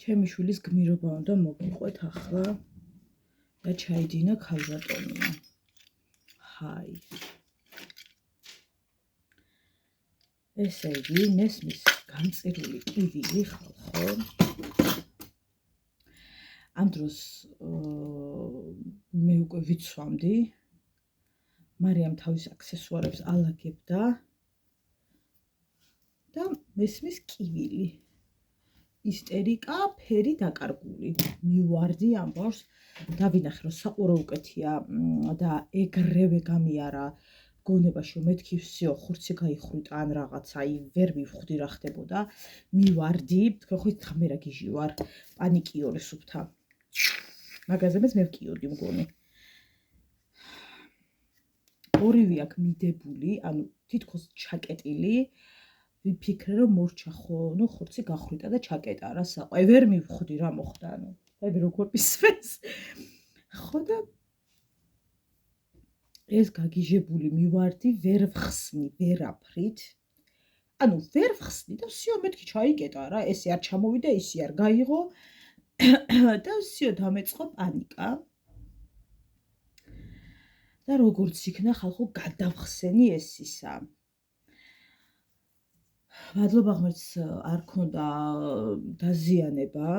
ჩემი შვილის გმირობა უნდა მოგიყვეთ ახლა და ჩაიდინა ქალბატონია. ჰაი. ესე იგი, მესმის განწირული კივილი ხალხო. ამ დროს მე უკვე ვიცვამდი. მარიამ თავის აქსესუარებს ალაგებდა და მესმის კივილი. ისტერიკა, ფერი დაკარგული. მივარდი ამბავს, დავინახე რომ საყურო უკეთია და ეგრევე გამიარა გონებაში რომ მეთქი всё, ხურცი გაიხრიტა ან რაღაცა, ვერ მივხვდი რა ხდებოდა. მივარდი, თქვენ ხო იცით მე რა გიჟი ვარ, პანიკიორი სუფთა. მაგაზემაც მე ვკიოდი მგონი. ორივე აქ მიდებული, ანუ თითქოს ჩაკეტილი. ვიფიქრე რომ მორჩა ხო, ნუ ხურცი გახრიტა და ჩაკეტა რა საყო. ვერ მივხვდი რა მოხდა, ანუ. აი როგორ მისვეს. ხო და ეს გაგიჟებული მივარდი, ვერ ვხსნი ვერაფრით. ანუ ვერ ვხსნი და всё მეთქი ჩაიკეტა რა, ესე არ ჩამოვიდა, ისი არ გაიღო და всё დამეწყო პანიკა. და როგორც იქნა ხალხო გადავხსენი ეს ისა. მადლობა ღმერთს არ ქონდა დაზიანება.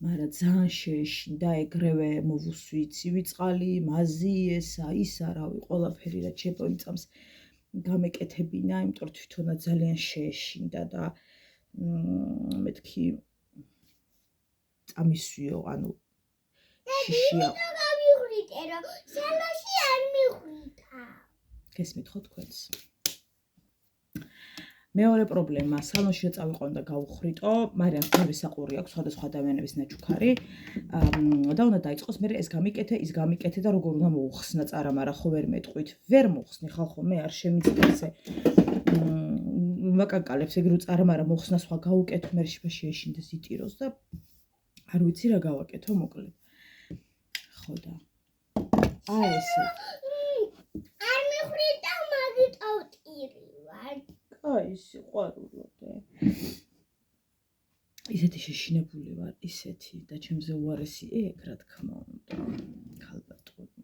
მაგრამ ძალიან შეეშინდა, ეგრევე მოვუსვი ცივი წყალი, მაზი ესა, ისა, რავი, ყველაფერი რა ჩემპონიწამს გამეკეთებინა, იმიტომ რომ თვითონაც ძალიან შეეშინდა და მეთქი წამისვიო, ანუ შიშია. გამიხრიტე რომ სალოში არ მიხრიტა. გესმით ხო თქვენს? მეორე პრობლემა, სალონში რომ წავიყვან და გავუხრიტო, მაგრამ ბევრი საყური აქვს, სხვადასხვა ადამიანების ნაჩუქარი და უნდა დაიწყოს, მე ეს გამიკეთე, ის გამიკეთე და როგორ უნდა მოუხსნა წარამარა, ხო ვერ მეტყვით. ვერ მოხსნი ხალხო, მე არ შემიძლია ესე მაკაკალებს ეგრე წარამარა მოხსნა სხვა გაუკეთო, მე შეეშინდეს იტიროს და არ ვიცი რა გავაკეთო, მოკლედ. ხო და აი ესე. არ მიხრიტა, მაგით ავტირივარ. აი, სიყვარულოდე. ისეთი შეშინებული ვარ, ისეთი და ჩემზე უარესი ეგ, რა თქმა უნდა, ქალბატონი.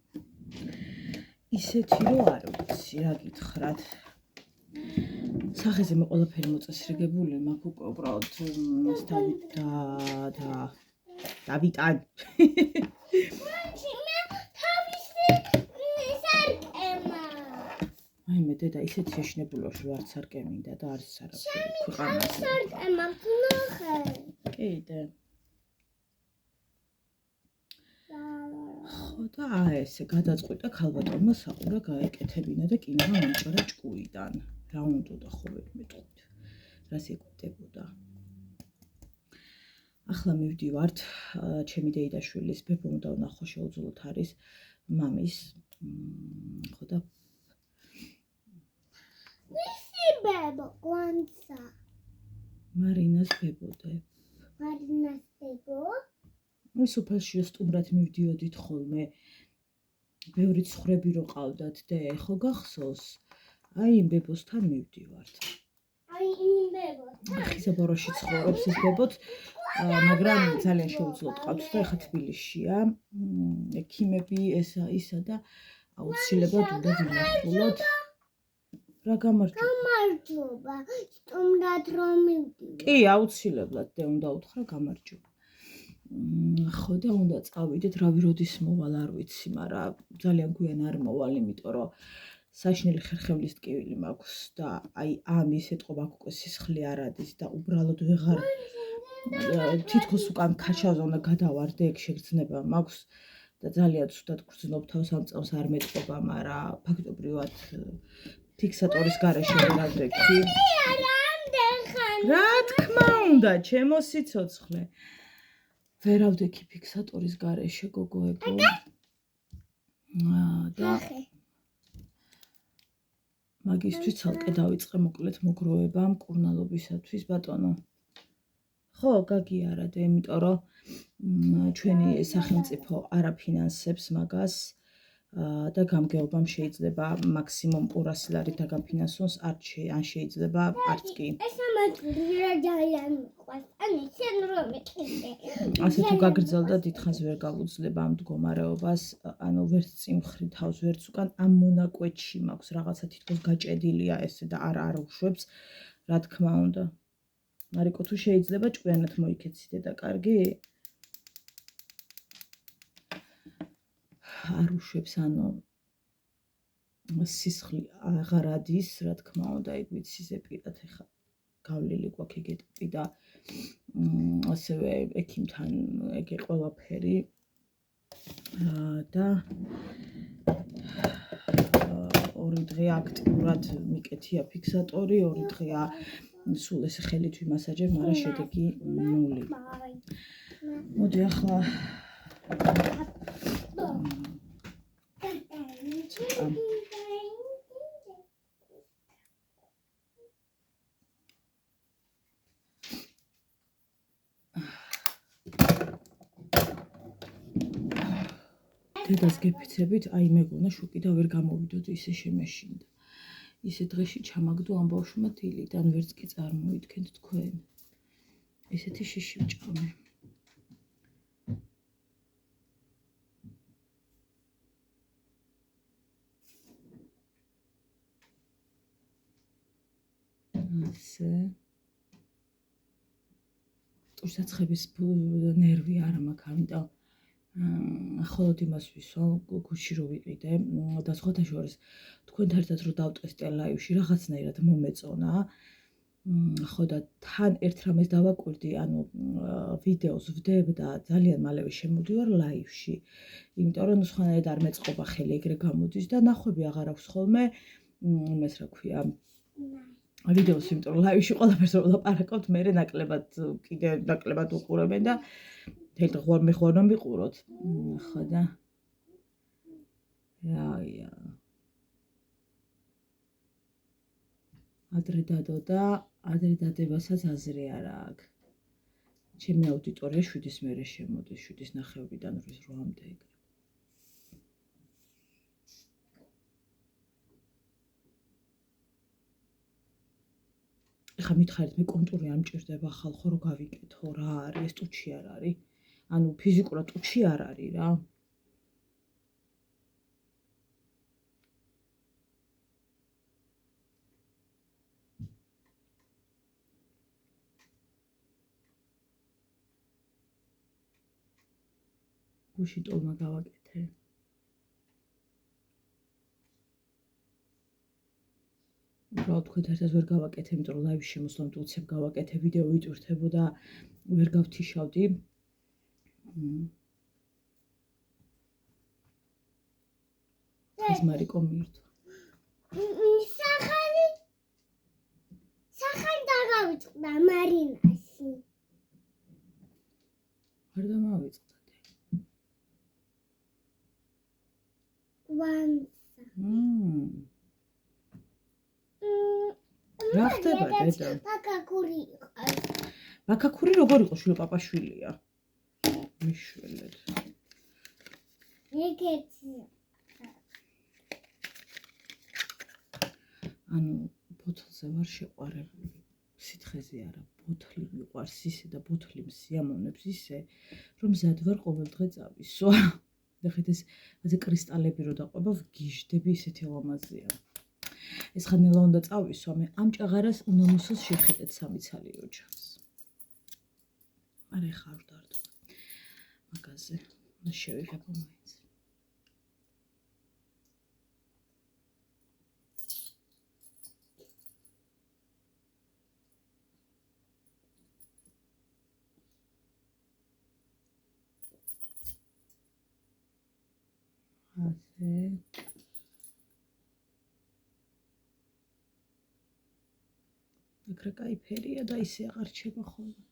ისეთი რომ არ ვიცი, რა გითხრათ. სახეზე მე ყველაფერი მოწესრიგებული მაქვს უკვე უბრალოდ ეს დავიტან. აი მე დედა ისეთი შეშინებული ვარ, რომ არც არ კემინდა და არც არაფერი ქვეყანაზე. სარკემა გნახე. კიდე. ხო და ესე გადაწყვიტა ქალბატონმა საყურა გაეკეთებინა და კინოა მომჭარა ჭკუიდან. რა უნდა ხო ვერ მეტყვით. რას ეკეთებოდა. ახლა მივდივართ ჩემი დეიდაშვილის ბებო უნდა ვნახო შეუძლოთ არის მამის. ხო და ვისი ბებო კვანცა? მარინას ბებოდე. მარინას ბებო? ის უფალში სტუმრად მივდიოდით ხოლმე. ბევრი ცხრები რო ყავდათ და ხო გახსოვს? აი იმ ბებოსთან მივდივართ. აი იმ ბებოსთან? ხიზაბოროში ცხოვრობს ის ბებოც, მაგრამ ძალიან შეუძლოდ ყავთ და ეხა თბილისშია. ექიმები ისა და აუცილებლად უნდა ვინახულოთ. რა გამარჯობა. გამარჯობა. სტუმრად რომ მივდივარ. კი, აუცილებლად და უნდა უთხრა გამარჯობა. ხო და უნდა წავიდეთ, რავი როდის მოვალ არ ვიცი, მაგრამ ძალიან გვიან არ მოვალ, იმიტომ რომ საშინელი ხერხემლის ტკივილი მაქვს და აი ამის ეთყობა აქ უკვე სისხლი არ ადის და უბრალოდ ვეღარ თითქოს უკან ქაჩავზე უნდა გადავარდე, ეგ შეგრძნება მაქვს და ძალიან ცუდად გრძნობ თავს ამ წამს არ მეტყობა, მაგრამ ფაქტობრივად ფიქსატორის გარეშე ვერავდექი. რა თქმა უნდა, ჩემო სიცოცხლე. ვერავდექი ფიქსატორის გარეშე გოგოებო. და მაგისთვის ცალკე დავიწყე მოკლედ მოგროვება მკურნალობისათვის ბატონო. ხო, გაგიარადე, იმიტომ რომ ჩვენი სახელმწიფო არ აფინანსებს მაგას და გამგეობამ შეიძლება მაქსიმუმ 200 ლარი დაგაფინანსოს, ან შეიძლება არც კი. ეს ამათური რა ძალიან მიყვარს. ანუ შენ რომ იყიდე. ასე თუ გაგრძელდა დიდხანს ვერ გავუძლებ ამ მდგომარეობას, ანუ ვერც წიმხრი თავს, ვერც უკან ამ მონაკვეთში მაქვს რაღაცა თითქოს გაჭედილია ესე და არ უშვებს, რა თქმა უნდა. მარიკო თუ შეიძლება ჭკვიანად მოიქეციდე და კარგი? არ უშვებს, ანუ სისხლი აღარ ადის, რა თქმა უნდა, ეგ ვიცი ზეპირად ეხა გავლილი გვაქვს ეგ ეტაპი და ასევე ექიმთან ეგ ყველაფერი და 2 დღე აქტიურად მიკეთია ფიქსატორი, 2 დღეა სულ ესე ხელით ვიმასაჯებ, მაგრამ შედეგი ნული. მოდი ახლა დედას გეფიცებით, აი მეგონა შოკი და ვერ გამოვიდოდი ისე შემეშინდა. ისე დღეში ჩამაგდო ამ ბავშვმა დილიდან, ვერც კი წარმოიდგენთ თქვენ. ესეთი შიში ვჭამე. ასე. ტურსაცხების ნერვი არ მაქვს, ამიტომ ხოლოდ იმას ვისვამ, გუჩი რო ვიყიდე და სხვათა შორის თქვენთან ერთად რო დავტესტე ლაივში, რაღაცნაირად მომეწონა. ხო და თან ერთ რამეს დავაკვირდი, ანუ ვიდეოს ვდებ და ძალიან მალევე შემოდივარ ლაივში. იმიტომ რომ სხვანაირად არ მეწყობა ხელი ეგრე გამოდის და ნახვები აღარ აქვს ხოლმე, იმას რა ქვია, ვიდეოს, იმიტომ რომ ლაივში ყველაფერს რო ვლაპარაკობთ, მე ნაკლებად უყურებენ და თელ მე ხوار მიყუროთ. ხო და რაია. ადრე დადო და ადრე დადებასაც აზრი არ აქვს. ჩემი აუდიტორია 7-ის მერე შემოდის, 7:30-დან 8-მდე ეგრე. ეხლა მითხარით, მე კონტური არ მჭირდება ხალხო რომ გავიკეთო, რა არის, ეს ტუჩი არ არის. ანუ ფიზიკურად ტუჩი არ არის რა. გუში ტოლმა გავაკეთე. უბრალოდ თქვენთან ერთად ვერ გავაკეთე, იმიტომ რომ ლაივში შემოსვლამ უცებ გავაკეთე, ვიდეო ვიტვირთებოდა, ვერ გავთიშავდი. ეს მარიკო მირთვა. სახან დაგავიწყდა მარინაში. არ დამავიწყდατε. ვანსა. რა ხდება დედა? ბაქაკური იყო. ბაქაკური როგორ იყო შვილო პაპაშვილია? მიშველეთ. ეგეთი. ანუ ბოთლზე ვარ შეყვარებული. სითხეზე არა, ბოთლი მიყვარს ისე და ბოთლი მსიამოვნებს ისე, რომ მზად ვარ ყოველ დღე წავისვა. ნახეთ ეს ასე კრისტალები რო დაყვება, ვგიჟდები, ისეთი ლამაზია. ეს ხანელა უნდა წავისვა, მე ამ ჭაღარას უნდა მოსოს შევხიტეთ 3 ცალი ოჯახს. არა ხარ დარდო. მაგაზე შევიღებო მაინც. ასე აკრა კაი ფერია და ისე აღარ რჩება ხოლმე.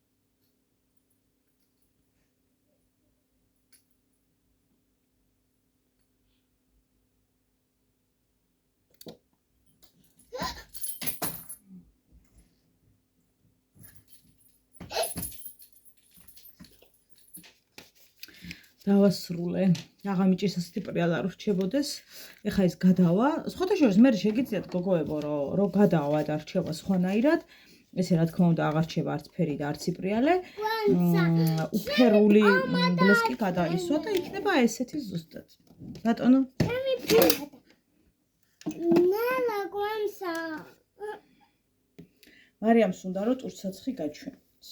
დავასრულე. აღამიჭირს ასეთი პრიალა რო რჩებოდეს. ეხა ეს გადავა. სხვათა შორის მე შეგიძლიათ გოგოებო რომ გადავა და რჩება სხვანაირად. ესე რა თქმა უნდა აღარ რჩება არც ფერი და არც პრიალე. უფერული ბლესკი გადაისვა და იქნება ესეთი ზუსტად. ბატონო? ნალა გვამსა. მარიამს უნდა რომ ტურცაცხი გაჩვენოს.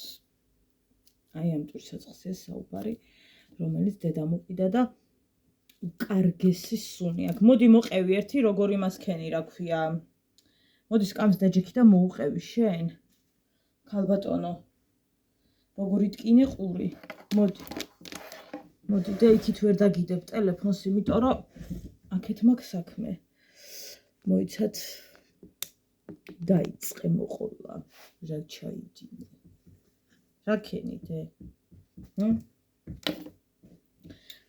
აი ამ ტურცაცხზე საუბარი, რომელიც დედამ უყიდა და უკარგესი სუნი აქვს. მოდი მოყევი ერთი როგორი მასქენი რა ქვია. მოდი სკამს დაჯექი და მოუყევი შენ. ქალბატონო. როგორი ტკინე ყური. მოდი. მოდი და იქით ვერ დაგიდებ ტელეფონს, იმიტომ რომ აქეთ მაქვს საქმე. მოიცათ დაიწყე მოყოლა. რა ჩაიდინე. რა ქენიდე?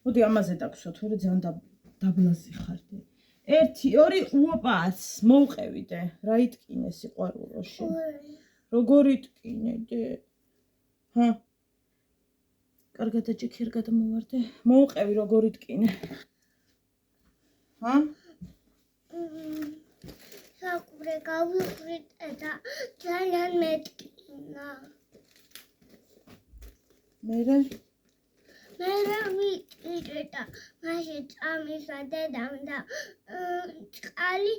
მოდი ამაზე დაგსვა, თორე ძალიან დაბლაზი ხარდე. 1 2 უოპაც მოუყევიდე. რა იტკინე სიყვარულოში? როგორ იტკინე? ჰა? კარგად დაჭიქი არ გადამოვარდე. მოუყევი როგორ იტკინე? ჰა? საკურე გავიხრიტე და ძალიან მეტკინა. მერე ვიყიდე და მაშინ წამისვა დედამ და წყალი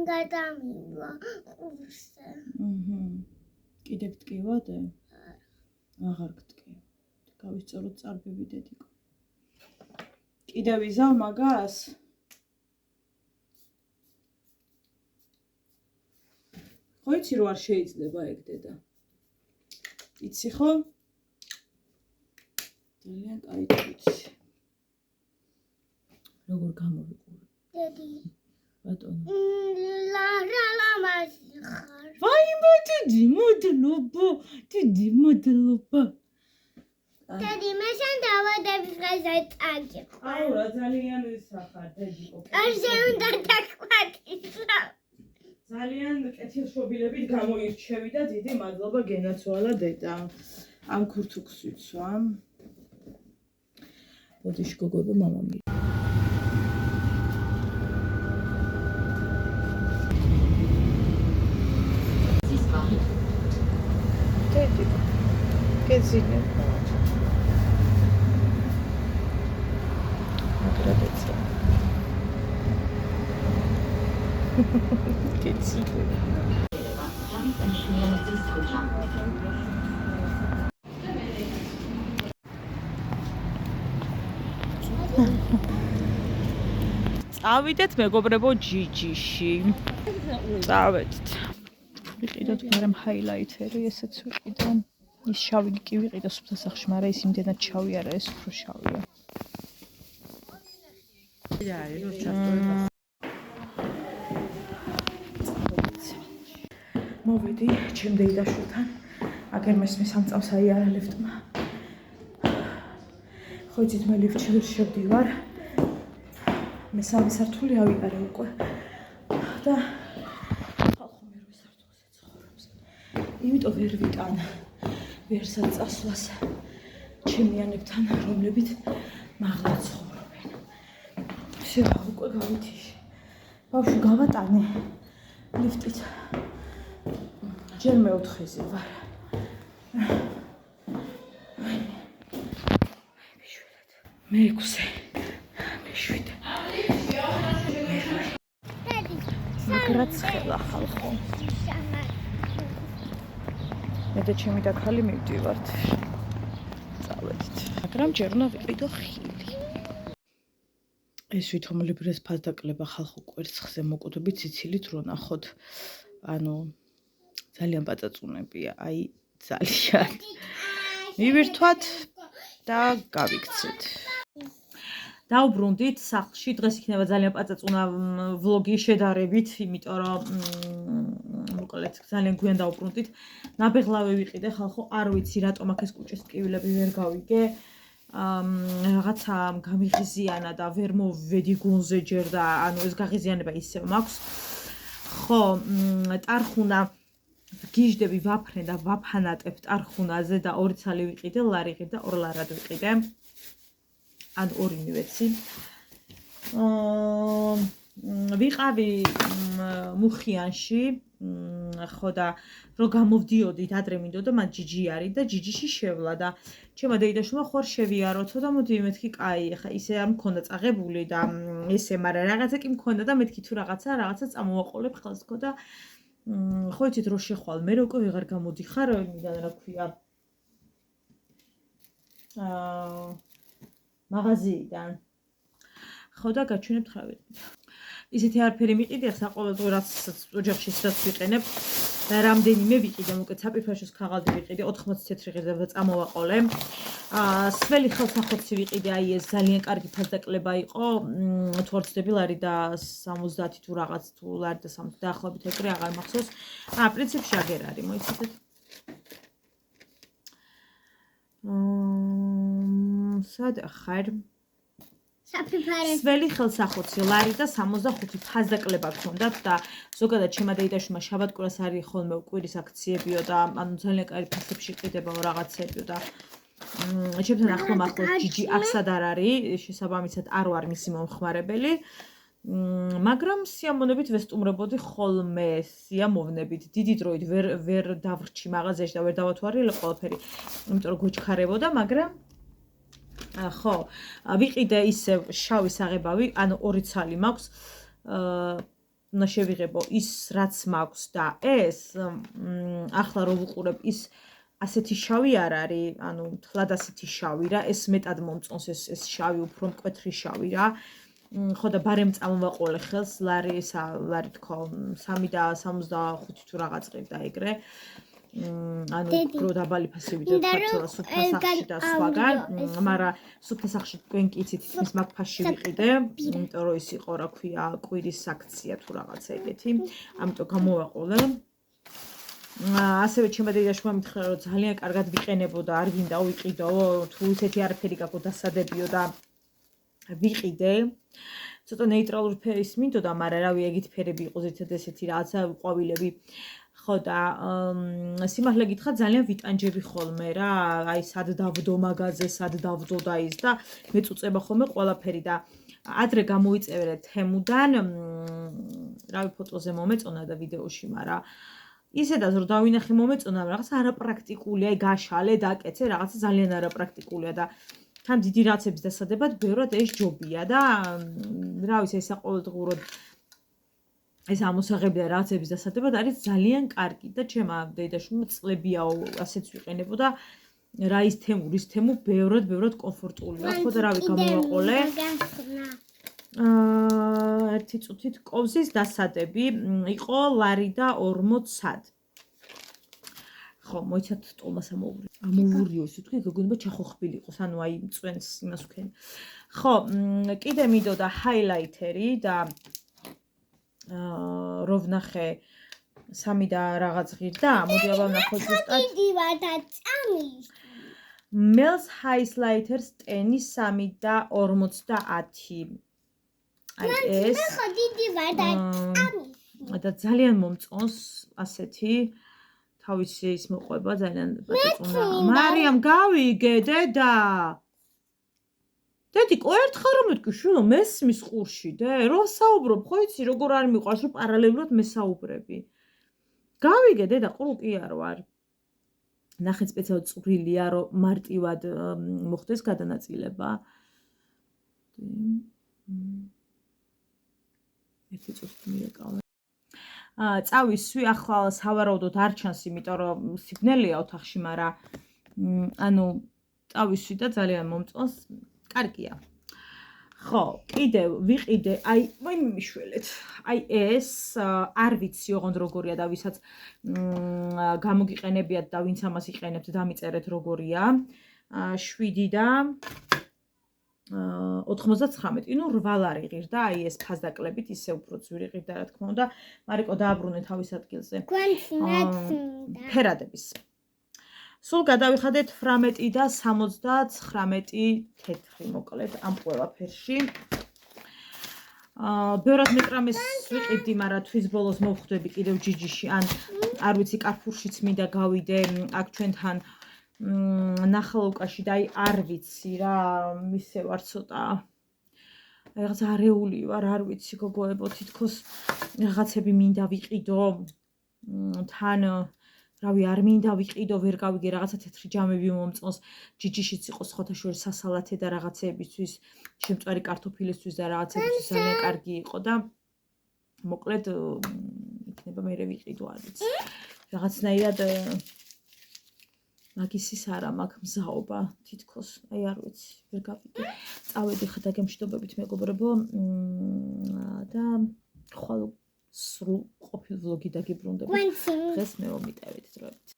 გადამივა ყურსზე. კიდევ ტკივადე? აღარ გტკივ. გავისწოროთ წარბები დედიკო. კიდევ იზავ მაგას? ხო იცი რომ არ შეიძლება ეგ დედა. იცი ხო? ძალიან კაი ვიცი. როგორ გამოვიყურე? დედი. ბატონო. ლამაზი ხარ. ვაიმე დიდი მადლობა. დიდი მადლობა. დედი მე შენ დავადები დღეზე წაგიყო. აუ რა ძალიან ვისახარ დედიკო. კარზე უნდა დაგვატისო. ძალიან კეთილშობილებით გამოირჩევი და დიდი მადლობა გენაცვალა დედა. ამ ქურთუქს ვიცვა. ბოდიში გოგოება მამამი. დედიკო. კეცინე. აკრატეცა. კეცინე. წავიდეთ მეგობრებო ჯიჯიში. წავედით. ვიყიდოთ მაგრამ ჰაილაითერი ესეც ვიყიდო. ის შავი კი ვიყიდო სუფთა სახში, მაგრამ ის იმდენად შავი არა, ეს უფრო შავია. მოვედი ჩემ დეიდაშვილთან. აგერ მესმის ამ წამს აიარა ლიფტმა. ხო იცით მე ლიფტში ვერ შევდივარ. მესამე სართული ავიარე უკვე. და ხალხო მე რვე სართულზე ცხოვრობს. იმიტომ ვერ ვიტან ვერსად წასვლას ჩემიანებთან, რომლებიც მაღლა ცხოვრობენ. შევა უკვე გავითიშე. ბავშვი გავატანე ლიფტით. ჯერ მეოთხეზე ვარ. მეექვსე, მეშვიდე. მაგრაც ხელა ხალხო. მე და ჩემი დაქალი მივდივართ. წავედით. მაგრამ ჯერ უნდა ვიყიდო ხილი. ეს ვითომლებრეს ფასდაკლება ხალხო კვერცხზე მოკვდები ციცილით რო ნახოთ. ანუ ძალიან პაწაწუნებია, აი ძალიან. მივირთვათ და გავიქცეთ. დავბრუნდით სახლში, დღეს იქნება ძალიან პაწაწუნა ვლოგი შედარებით, იმიტომ რომ მოკლედ ძალიან გვიან დავბრუნდით. ნაბეღლავე ვიყიდე ხალხო, არ ვიცი რატომ აქ ეს კუჭის ტკივილები ვერ გავიგე. რაღაცა გამიღიზიანა და ვერ მოვედი გუნზე ჯერ და ანუ ეს გაღიზიანება ისევ მაქვს. ხო, ტარხუნა გიჟდები ვაფრენ და ვაფანატებ ტარხუნაზე და 2 ცალი ვიყიდე, ლარი ყიდა, 2 ლარად ვიყიდე. ან 2 მივეცი. ვიყავი მუხიანში, ხო და რო გამოვდიოდით, ადრე მინდოდა მათ ჯიჯი არის და ჯიჯიში შევლა და ჩემო დეიდაშვილმა ხوار შევიაროთო და მოდი მეთქი კაი, ხა ისე არ მქონდა წაღებული და ესე, მაგრამ რაღაცა კი მქონდა და მეთქი თუ რაღაცა წამოვაყოლებ ხელს თქო და ხო იცით რო შეხვალ, მე უკვე ვეღარ გამოდიხარ, იმიდან რა ქვია. მაღაზიიდან. ხო და გაჩვენებთ რა ვიყიდე. ისეთი არაფერი მიყიდე, ხა ყოველდღე რაც ოჯახში სადაც ვიყენებ და რამდენიმე ვიყიდე, მოკეთ საპირფაშოს ქაღალდი ვიყიდე, 80 თეთრი ღირდა და წამოვაყოლე. სველი ხელსახოცი ვიყიდე, აი ეს ძალიან კარგი ფასდაკლება იყო, თუ არ ვცდები ლარი და 70 თუ რაღაც თუ ლარი და 60 დაახლოებით ეგრე აღარ მახსოვს. პრინციპში აგერ არის, მოიცადეთ. სად ხარ? სველი ხელსახოცი ლარი და 65 ფასდაკლება გქონდათ და ზოგადად ჩემმა დეიდაშვილმა შაბათ-კვირას არის ხოლმე კვირის აქციებიო და ანუ ძალიან კარგი ფასებში ყიდებაო რაღაცებიო და ჩემთან ახლო ჯიჯი აქსად არ არის, შესაბამისად არ ვარ მისი მომხმარებელი. მაგრამ სიამოვნებით ვესტუმრებოდი ხოლმე სიამოვნებით. დიდი დროით ვერ დავრჩი მაღაზიაში და ვერ დავათვალე ყველაფერი, იმიტომ რომ გოჩქარებოდა, მაგრამ ხო, ვიყიდე ისე შავი საღებავი, ანუ 2 ცალი მაქვს. უნდა შევიღებო ის რაც მაქვს და ეს ახლა რო ვუყურებ ის ასეთი შავი არ არის, ანუ თლად ასეთი შავი რა, ეს მეტად მომწონს ეს შავი, უფრო მკვეთრი შავი რა. ხო და ბარემ წამოვაყოლე ხელს, ლარი თქო, 3 და 65 თუ რაღაც ყირდა ეგრე. ანუ უფრო დაბალი ფასები და ქართლა სუფთასახში და სხვაგან, მაგრამ სუფთასახში თქვენ კი იცით ის მაგ ფასში ვიყიდე, იმიტომ რომ ის იყო რა ქვია კვირის აქცია თუ რაღაცა ეგეთი, ამიტომ გამოვაყოლე. ასევე ჩემმა დეიდაშვილმა მითხრა რომ ძალიან კარგად ვიყენებოდა, არ გინდა ვიყიდო, თუ ისეთი არაფერი გაქვს დასადებიო და ვიყიდე. ცოტა ნეიტრალური ფერის მინდოდა, მაგრამ რავი, ეგეთი ფერები იყო ზედმეტად ესეთი რაღაცა ყვავილები. ხო და სიმართლე გითხრა ძალიან ვიტანჯები ხოლმე რა, აი სად დავდო მაღაზე, სად დავდო და ის და მეწუწება ხოლმე ყველაფერი და ადრე გამოიწევერე თემუდან, რავი ფოტოზე მომეწონა და ვიდეოში, მაგრამ ისედაც რომ დავინახე მომეწონა, რაღაც არაპრაქტიკული, აი გაშალე, დაკეცე, რაღაცა ძალიან არაპრაქტიკულია და თან დიდი რაცების დასადებად ბევრად ეს ჯობია და რა ვიცი, ეს საყოველთაოდ ეს ამოსაღები და რაღაცების დასადებად არის ძალიან კარგი და ჩემმა დეიდაშვილმა წლებიაო ასეც ვიყენებოდა რა ის თემუ ბევრად კომფორტულია. ხო და რავი გამოვაყოლე. ერთი წუთით კოვზის დასადები იყო ლარი და 40-ად. ხო, მოიცათ ტოლმას ამოვურიო ისე თქვი, გეგონება ჩახოხბილი იყოს, ანუ აი წვენს იმას ვქენი. ხო, კიდე მინდოდა ჰაილაიტერი და რო ვნახე 3 და რაღაც ღირდა, მოდი აბა ვნახოთ ზუსტად. დიდი ვარ და წამი. Mel's Highlighters ტენი 3 და 50. აი ეს. ხო, დიდი ვარ და წამი. და ძალიან მომწონს ასეთი თავისი ის მოყვება ძალიან პატიყვნა. მარიამ გავიგე დედა. დედიკო ერთხელ რომ მეთქი შვილო მესმის ყურში დე რო საუბრობ ხო იცი როგორ არ მიყვარს რომ პარალელურად მესაუბრები გავიგე დედა ყრუ კი არ ვარ ნახე სპეციალურად წვრილია რომ მარტივად მოხდეს გადანაწილება ერთი წუთი მივეკავე წავისვი ახლა სავარაუდოდ არ ჩანს იმიტომ რომ სიგნალია ოთახში მაგრამ ანუ წავისვი და ძალიან მომწონს კარგია. ხო, კიდევ ვიყიდე, აი, მიმიშველეთ. აი ეს არ ვიცი ოღონდ როგორია და ვისაც გამოგიყენებიათ და ვინც ამას იყენებთ, დამიწერეთ როგორია. 7 და 99. ნუ 8 ლარი ღირდა, აი ეს ფასდაკლებით, ისე უფრო ძვირი ღირდა, რა თქმა უნდა. მარიკო დააბრუნე თავის ადგილზე. ფერადების. სულ გადავიხადეთ 18 და 79 თეთრი მოკლედ ამ ყველაფერში. ბევრად მეტრამეს ვიყიდდი, მაგრამ თვის ბოლოს მოვხვდები კიდევ ჯიჯიში, ან არ ვიცი, კარფურშიც მინდა გავიდე, აქ ჩვენთან ნახალოვკაში და არ ვიცი რა, მისე ვარ ცოტა რაღაც არეული ვარ, არ ვიცი გოგოებო, თითქოს რაღაცები მინდა ვიყიდო, თან რავი, არ მინდა ვიყიდო, ვერ გავიგე, რაღაცა თეთრი ჯამები მომწონს, ჯიჯიშიც იყო სხვათა შორის სასალათე და რაღაცეებისთვის, შემწვარი კარტოფილისთვის და რაღაცეებისთვის ძალიან კარგი იყო და მოკლედ იქნება მე ვიყიდო, არ ვიცი. რაღაცნაირად მაგისის არა მაქვს მზაობა თითქოს, აი არ ვიცი, ვერ გავიგე. წავედი ხდაგემშვიდობებით მეგობრებო და ხვალ სრულ ყოფილ ვლოგი დაგიბრუნდებით. დღეს მე მომიტევით დროებით.